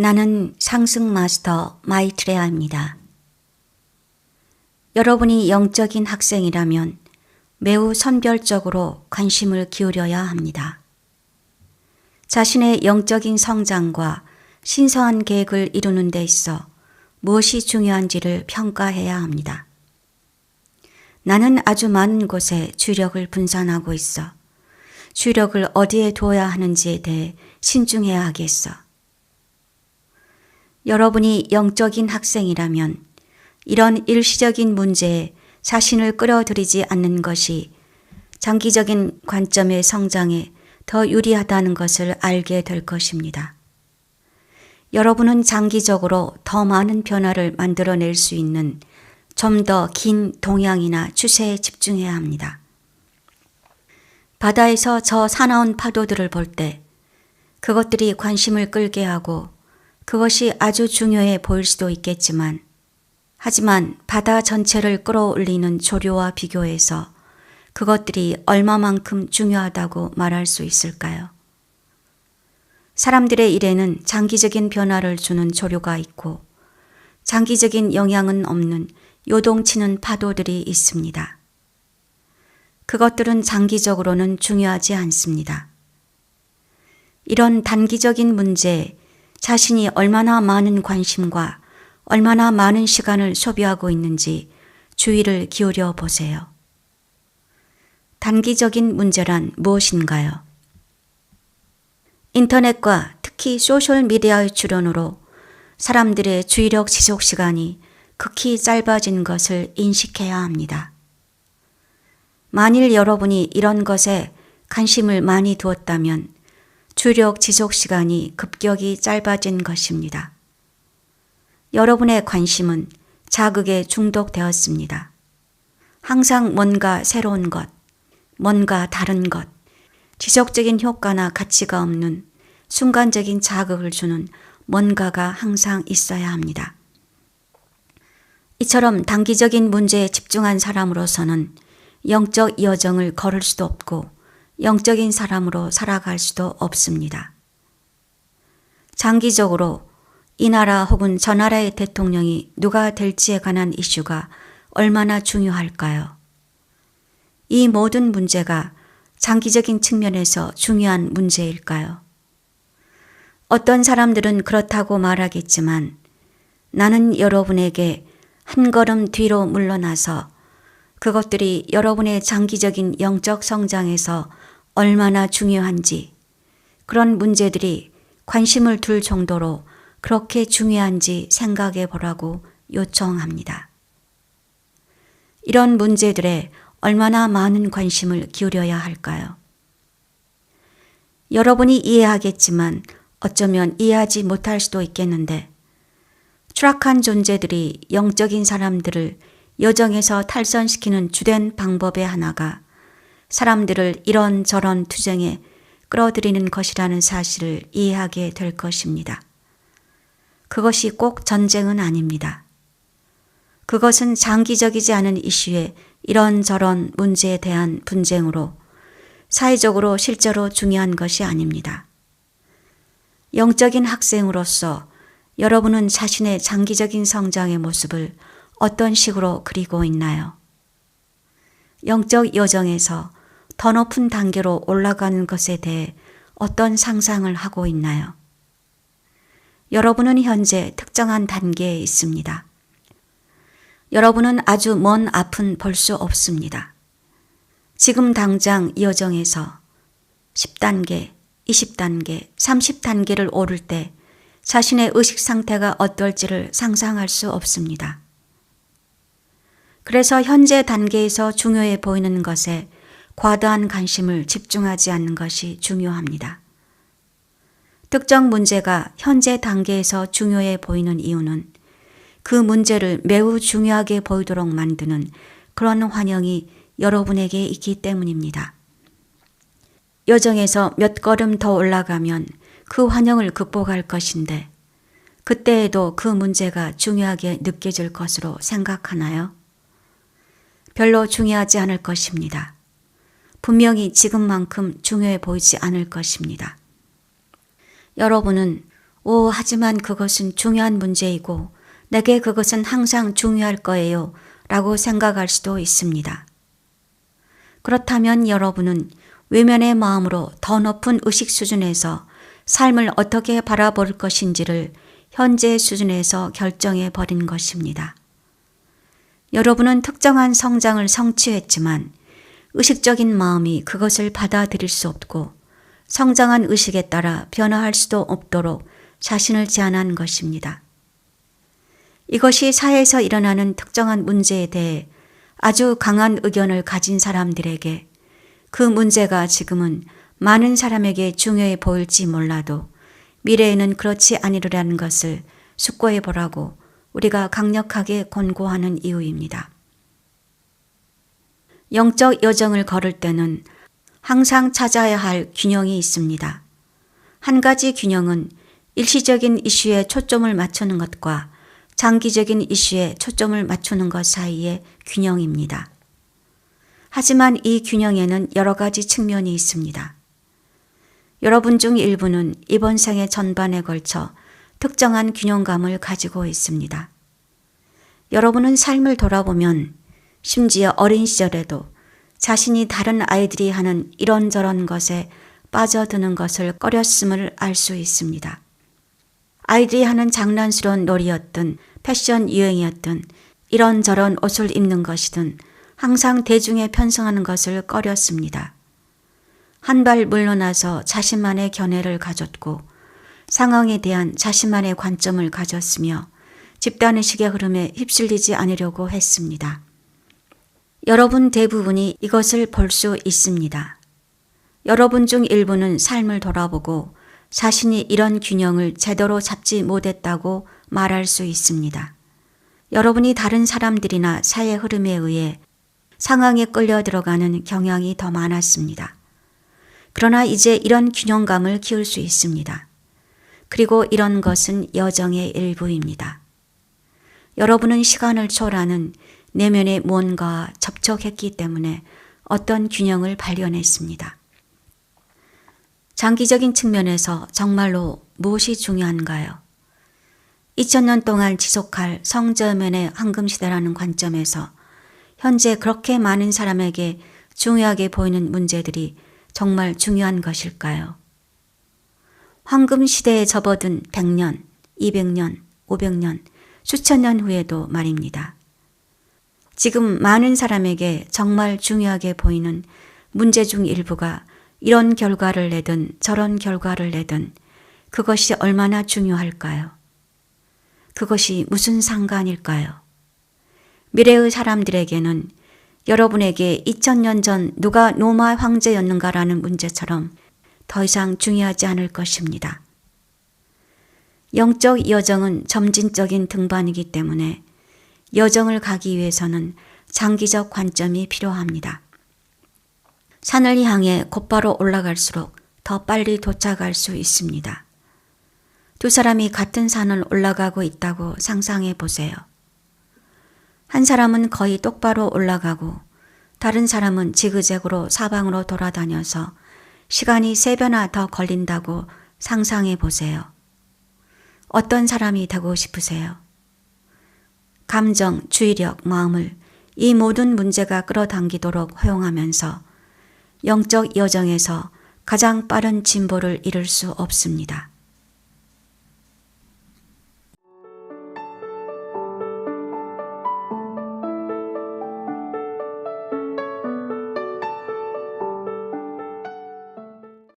나는 상승 마스터 마이트레아입니다. 여러분이 영적인 학생이라면 매우 선별적으로 관심을 기울여야 합니다. 자신의 영적인 성장과 신성한 계획을 이루는 데 있어 무엇이 중요한지를 평가해야 합니다. 나는 아주 많은 곳에 주력을 분산하고 있어 주력을 어디에 두어야 하는지에 대해 신중해야 하겠어. 여러분이 영적인 학생이라면 이런 일시적인 문제에 자신을 끌어들이지 않는 것이 장기적인 관점의 성장에 더 유리하다는 것을 알게 될 것입니다. 여러분은 장기적으로 더 많은 변화를 만들어낼 수 있는 좀 더 긴 동향이나 추세에 집중해야 합니다. 바다에서 저 사나운 파도들을 볼 때 그것들이 관심을 끌게 하고 그것이 아주 중요해 보일 수도 있겠지만 하지만 바다 전체를 끌어올리는 조류와 비교해서 그것들이 얼마만큼 중요하다고 말할 수 있을까요? 사람들의 일에는 장기적인 변화를 주는 조류가 있고 장기적인 영향은 없는 요동치는 파도들이 있습니다. 그것들은 장기적으로는 중요하지 않습니다. 이런 단기적인 문제에 자신이 얼마나 많은 관심과 얼마나 많은 시간을 소비하고 있는지 주의를 기울여 보세요. 단기적인 문제란 무엇인가요? 인터넷과 특히 소셜미디어의 출현으로 사람들의 주의력 지속 시간이 극히 짧아진 것을 인식해야 합니다. 만일 여러분이 이런 것에 관심을 많이 두었다면 주의력 지속 시간이 급격히 짧아진 것입니다. 여러분의 관심은 자극에 중독되었습니다. 항상 뭔가 새로운 것, 뭔가 다른 것, 지속적인 효과나 가치가 없는 순간적인 자극을 주는 뭔가가 항상 있어야 합니다. 이처럼 단기적인 문제에 집중한 사람으로서는 영적 여정을 걸을 수도 없고 영적인 사람으로 살아갈 수도 없습니다. 장기적으로 이 나라 혹은 저 나라의 대통령이 누가 될지에 관한 이슈가 얼마나 중요할까요? 이 모든 문제가 장기적인 측면에서 중요한 문제일까요? 어떤 사람들은 그렇다고 말하겠지만 나는 여러분에게 한 걸음 뒤로 물러나서 그것들이 여러분의 장기적인 영적 성장에서 얼마나 중요한지, 그런 문제들이 관심을 둘 정도로 그렇게 중요한지 생각해 보라고 요청합니다. 이런 문제들에 얼마나 많은 관심을 기울여야 할까요? 여러분이 이해하겠지만 어쩌면 이해하지 못할 수도 있겠는데 추락한 존재들이 영적인 사람들을 여정에서 탈선시키는 주된 방법의 하나가 사람들을 이런저런 투쟁에 끌어들이는 것이라는 사실을 이해하게 될 것입니다. 그것이 꼭 전쟁은 아닙니다. 그것은 장기적이지 않은 이슈에 이런저런 문제에 대한 분쟁으로 사회적으로 실제로 중요한 것이 아닙니다. 영적인 학생으로서 여러분은 자신의 장기적인 성장의 모습을 어떤 식으로 그리고 있나요? 영적 여정에서 더 높은 단계로 올라가는 것에 대해 어떤 상상을 하고 있나요? 여러분은 현재 특정한 단계에 있습니다. 여러분은 아주 먼 앞은 볼 수 없습니다. 지금 당장 이 여정에서 10단계, 20단계, 30단계를 오를 때 자신의 의식 상태가 어떨지를 상상할 수 없습니다. 그래서 현재 단계에서 중요해 보이는 것에 과다한 관심을 집중하지 않는 것이 중요합니다. 특정 문제가 현재 단계에서 중요해 보이는 이유는 그 문제를 매우 중요하게 보이도록 만드는 그런 환영이 여러분에게 있기 때문입니다. 여정에서 몇 걸음 더 올라가면 그 환영을 극복할 것인데 그때에도 그 문제가 중요하게 느껴질 것으로 생각하나요? 별로 중요하지 않을 것입니다. 분명히 지금만큼 중요해 보이지 않을 것입니다. 여러분은 하지만 그것은 중요한 문제이고 내게 그것은 항상 중요할 거예요 라고 생각할 수도 있습니다. 그렇다면 여러분은 외면의 마음으로 더 높은 의식 수준에서 삶을 어떻게 바라볼 것인지를 현재 수준에서 결정해 버린 것입니다. 여러분은 특정한 성장을 성취했지만 의식적인 마음이 그것을 받아들일 수 없고 성장한 의식에 따라 변화할 수도 없도록 자신을 제한한 것입니다. 이것이 사회에서 일어나는 특정한 문제에 대해 아주 강한 의견을 가진 사람들에게 그 문제가 지금은 많은 사람에게 중요해 보일지 몰라도 미래에는 그렇지 아니리라는 것을 숙고해 보라고 우리가 강력하게 권고하는 이유입니다. 영적 여정을 걸을 때는 항상 찾아야 할 균형이 있습니다. 한 가지 균형은 일시적인 이슈에 초점을 맞추는 것과 장기적인 이슈에 초점을 맞추는 것 사이의 균형입니다. 하지만 이 균형에는 여러 가지 측면이 있습니다. 여러분 중 일부는 이번 생의 전반에 걸쳐 특정한 균형감을 가지고 있습니다. 여러분은 삶을 돌아보면 심지어 어린 시절에도 자신이 다른 아이들이 하는 이런저런 것에 빠져드는 것을 꺼렸음을 알 수 있습니다. 아이들이 하는 장난스러운 놀이였든 패션 유행이었든 이런저런 옷을 입는 것이든 항상 대중에 편승하는 것을 꺼렸습니다. 한 발 물러나서 자신만의 견해를 가졌고 상황에 대한 자신만의 관점을 가졌으며 집단의식의 흐름에 휩쓸리지 않으려고 했습니다. 여러분 대부분이 이것을 볼 수 있습니다. 여러분 중 일부는 삶을 돌아보고 자신이 이런 균형을 제대로 잡지 못했다고 말할 수 있습니다. 여러분이 다른 사람들이나 사회 흐름에 의해 상황에 끌려 들어가는 경향이 더 많았습니다. 그러나 이제 이런 균형감을 키울 수 있습니다. 그리고 이런 것은 여정의 일부입니다. 여러분은 시간을 초월하는 내면의 무언가와 접촉했기 때문에 어떤 균형을 발견했습니다. 장기적인 측면에서 정말로 무엇이 중요한가요? 2000년 동안 지속할 성저면의 황금시대라는 관점에서 현재 그렇게 많은 사람에게 중요하게 보이는 문제들이 정말 중요한 것일까요? 황금시대에 접어든 100년, 200년, 500년, 수천 년 후에도 말입니다. 지금 많은 사람에게 정말 중요하게 보이는 문제 중 일부가 이런 결과를 내든 저런 결과를 내든 그것이 얼마나 중요할까요? 그것이 무슨 상관일까요? 미래의 사람들에게는 여러분에게 2000년 전 누가 로마 황제였는가라는 문제처럼 더 이상 중요하지 않을 것입니다. 영적 여정은 점진적인 등반이기 때문에 여정을 가기 위해서는 장기적 관점이 필요합니다. 산을 향해 곧바로 올라갈수록 더 빨리 도착할 수 있습니다. 두 사람이 같은 산을 올라가고 있다고 상상해 보세요. 한 사람은 거의 똑바로 올라가고 다른 사람은 지그재그로 사방으로 돌아다녀서 시간이 3배나 더 걸린다고 상상해 보세요. 어떤 사람이 되고 싶으세요? 감정, 주의력, 마음을 이 모든 문제가 끌어당기도록 허용하면서 영적 여정에서 가장 빠른 진보를 이룰 수 없습니다.